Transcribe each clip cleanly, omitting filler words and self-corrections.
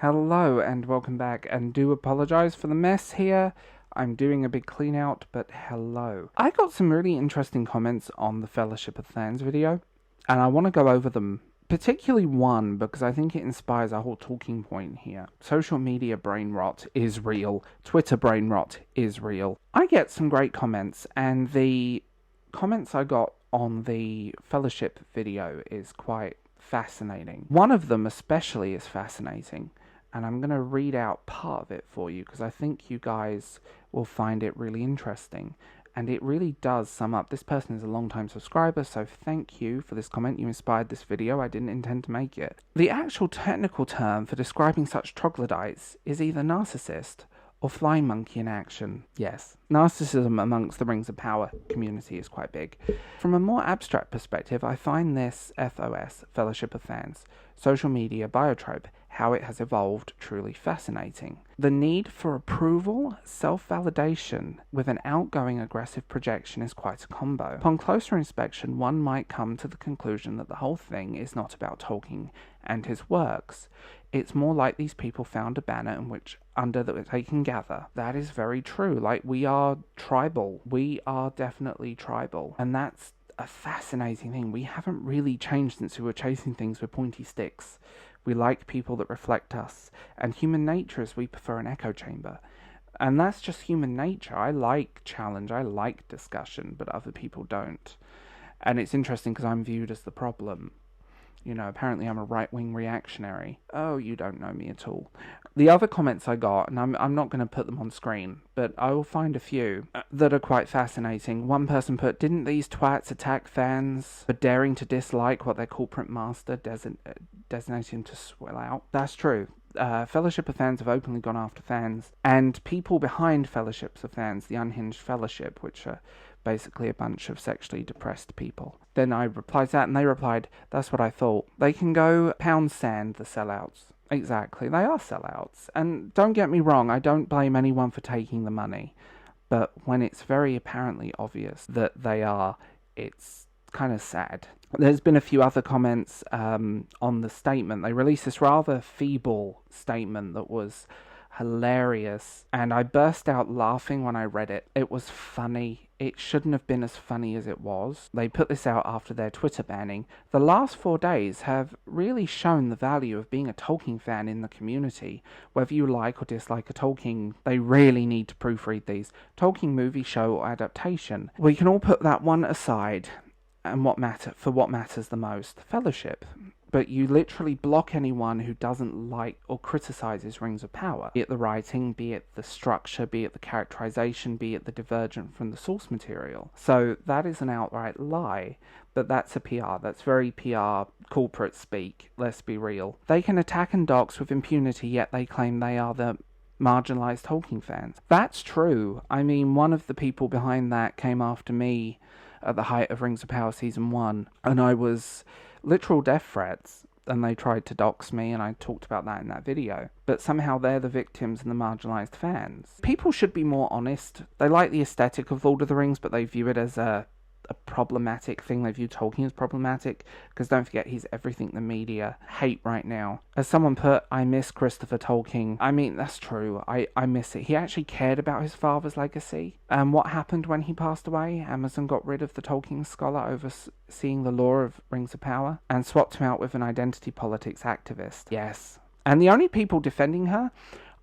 Hello and welcome back, and do apologise for the mess here. I'm doing a big clean out, but hello. I got some really interesting comments on the Fellowship of Thering video, and I want to go over them. Particularly one, because I think it inspires a whole talking point here. Social media brain rot is real. Twitter brain rot is real. I get some great comments, and the comments I got on the Fellowship video is quite fascinating. One of them especially is fascinating, and I'm going to read out part of it for you because I think you guys will find it really interesting. And it really does sum up. This person is a long-time subscriber, so thank you for this comment. You inspired this video. I didn't intend to make it. The actual technical term for describing such troglodytes is either narcissist or flying monkey in action. Yes, narcissism amongst the Rings of Power community is quite big. From a more abstract perspective, I find this FOS, Fellowship of Thering, social media biotrope, how it has evolved, truly fascinating. The need for approval, self-validation with an outgoing aggressive projection is quite a combo. Upon closer inspection, one might come to the conclusion that the whole thing is not about Tolkien and his works. It's more like these people found a banner in which under that they can gather. That is very true. Like, we are tribal. We are definitely tribal. And that's a fascinating thing. We haven't really changed since we were chasing things with pointy sticks. We like people that reflect us. And human nature is we prefer an echo chamber. And that's just human nature. I like challenge. I like discussion, but other people don't. And it's interesting because I'm viewed as the problem. You know, apparently I'm a right-wing reactionary. Oh, you don't know me at all. The other comments I got, and I'm not going to put them on screen, but I will find a few that are quite fascinating. One person put, didn't these twats attack fans for daring to dislike what their corporate master designated him to swell out? That's true. Fellowship of Thering have openly gone after fans, and people behind Fellowships of Thering, the Unhinged Fellowship, which are basically a bunch of sexually depressed people. Then I replied to that, and they replied, that's what I thought. They can go townsend the sellouts. Exactly, they are sellouts. And don't get me wrong, I don't blame anyone for taking the money. But when it's very apparently obvious that they are, it's kind of sad. There's been a few other comments on the statement. They released this rather feeble statement that was hilarious, and I burst out laughing when I read it. It was funny. It shouldn't have been as funny as it was. They put this out after their Twitter banning. The last 4 days have really shown the value of being a Tolkien fan in the community. Whether you like or dislike a Tolkien, they really need to proofread these. Tolkien movie, show, or adaptation. We can all put that one aside, and what matters the most, Fellowship. But you literally block anyone who doesn't like or criticizes Rings of Power. Be it the writing, be it the structure, be it the characterization, be it the divergent from the source material. So that is an outright lie, but that's a PR. That's very PR corporate speak, let's be real. They can attack and dox with impunity, yet they claim they are the marginalized Tolkien fans. That's true. I mean, one of the people behind that came after me at the height of Rings of Power Season 1, and I was literal death threats, and they tried to dox me, and I talked about that in that video. But somehow they're the victims and the marginalized fans. People should be more honest. They like the aesthetic of Lord of the Rings, but they view it as a problematic thing. They view Tolkien as problematic, because don't forget, he's everything the media hate right now. As someone put, I miss Christopher Tolkien. I mean, that's true. I miss it. He actually cared about his father's legacy. And what happened when he passed away? Amazon got rid of the Tolkien scholar overseeing the lore of Rings of Power and swapped him out with an identity politics activist. Yes. And the only people defending her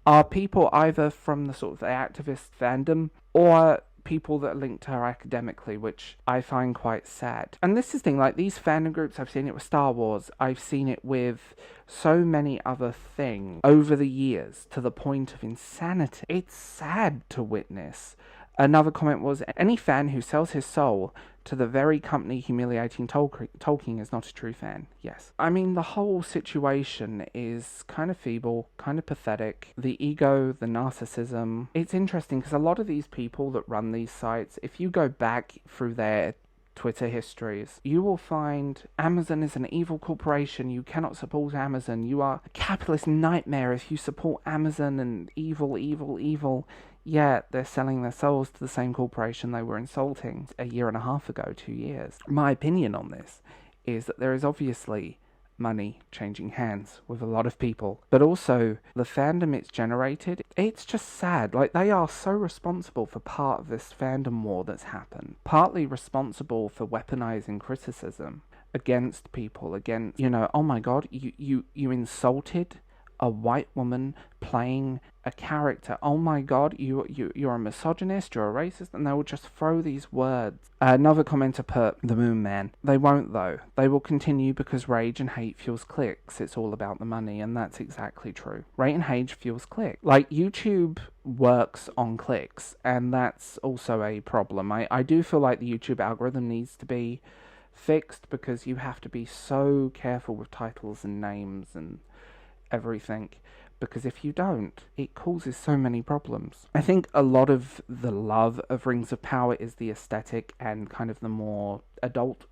are people either from the sort of the activist fandom or people that are linked to her academically, which I find quite sad. And this is the thing, like these fandom groups, I've seen it with Star Wars, I've seen it with so many other things over the years to the point of insanity. It's sad to witness. Another comment was, any fan who sells his soul to the very company humiliating Tolkien is not a true fan. Yes. I mean, the whole situation is kind of feeble, kind of pathetic. The ego, the narcissism. It's interesting because a lot of these people that run these sites, if you go back through their Twitter histories, you will find Amazon is an evil corporation. You cannot support Amazon. You are a capitalist nightmare if you support Amazon, and evil, evil, evil. Yet they're selling their souls to the same corporation they were insulting a year and a half ago, 2 years. My opinion on this is that there is obviously money changing hands with a lot of people. But also, the fandom it's generated, it's just sad. Like, they are so responsible for part of this fandom war that's happened. Partly responsible for weaponizing criticism against people, against, oh my god, you insulted a white woman playing a character. Oh my god, you're a misogynist, you're a racist, and they will just throw these words. Another commenter put, the Moon Man. They won't though. They will continue because rage and hate fuels clicks. It's all about the money, and that's exactly true. Rage and hate fuels clicks. Like, YouTube works on clicks, and that's also a problem. I do feel like the YouTube algorithm needs to be fixed, because you have to be so careful with titles and names and everything, because if you don't, it causes so many problems. I think a lot of the love of Rings of Power is the aesthetic and kind of the more adult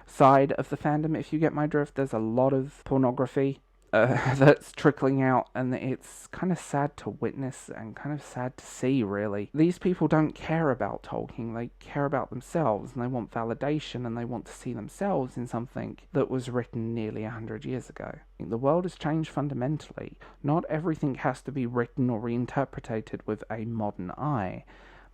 side of the fandom, if you get my drift. There's a lot of pornography that's trickling out, and it's kind of sad to witness and kind of sad to see, really. These people don't care about Tolkien, they care about themselves, and they want validation, and they want to see themselves in something that was written nearly 100 years ago. The world has changed fundamentally. Not everything has to be written or reinterpreted with a modern eye,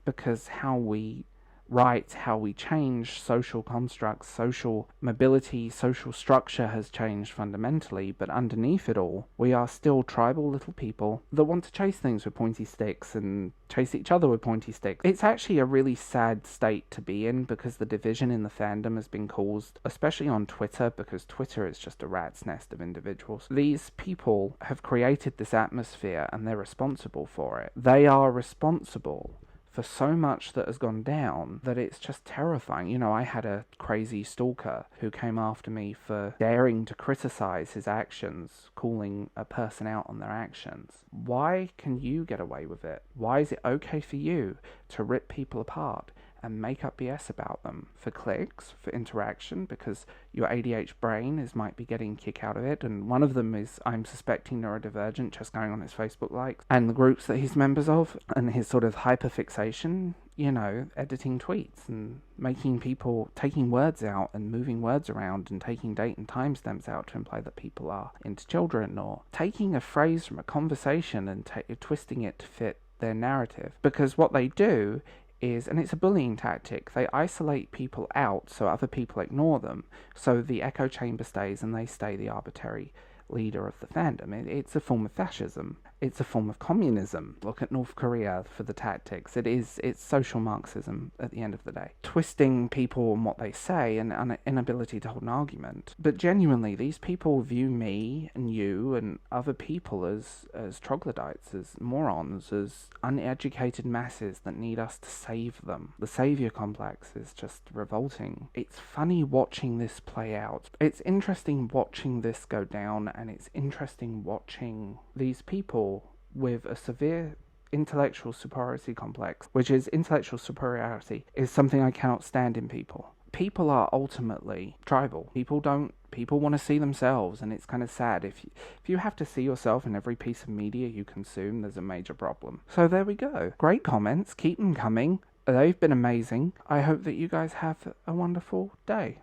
because how we write, how we change social constructs, social mobility, social structure has changed fundamentally, but underneath it all, we are still tribal little people that want to chase things with pointy sticks and chase each other with pointy sticks. It's actually a really sad state to be in, because the division in the fandom has been caused, especially on Twitter, because Twitter is just a rat's nest of individuals. These people have created this atmosphere, and they're responsible for it. They are responsible for so much that has gone down that it's just terrifying. I had a crazy stalker who came after me for daring to criticize his actions, calling a person out on their actions. Why can you get away with it? Why is it okay for you to rip people apart and make up BS about them for clicks, for interaction, because your ADHD brain might be getting a kick out of it? And one of them is, I'm suspecting neurodivergent, just going on his Facebook likes and the groups that he's members of, and his sort of hyperfixation, editing tweets and making people, taking words out and moving words around and taking date and timestamps out to imply that people are into children, or taking a phrase from a conversation and twisting it to fit their narrative. Because what they do is, and it's a bullying tactic, they isolate people out so other people ignore them, so the echo chamber stays and they stay the arbitrary leader of the fandom. It's a form of fascism. It's a form of communism. Look at North Korea for the tactics. It's social Marxism at the end of the day. Twisting people and what they say, and an inability to hold an argument. But genuinely, these people view me and you and other people as troglodytes, as morons, as uneducated masses that need us to save them. The savior complex is just revolting. It's funny watching this play out. It's interesting watching this go down, and it's interesting watching these people with a severe intellectual superiority complex, which is intellectual superiority is something I cannot stand in people. People are ultimately tribal. People want to see themselves, and it's kind of sad. If you have to see yourself in every piece of media you consume, there's a major problem. So there we go. Great comments. Keep them coming. They've been amazing. I hope that you guys have a wonderful day.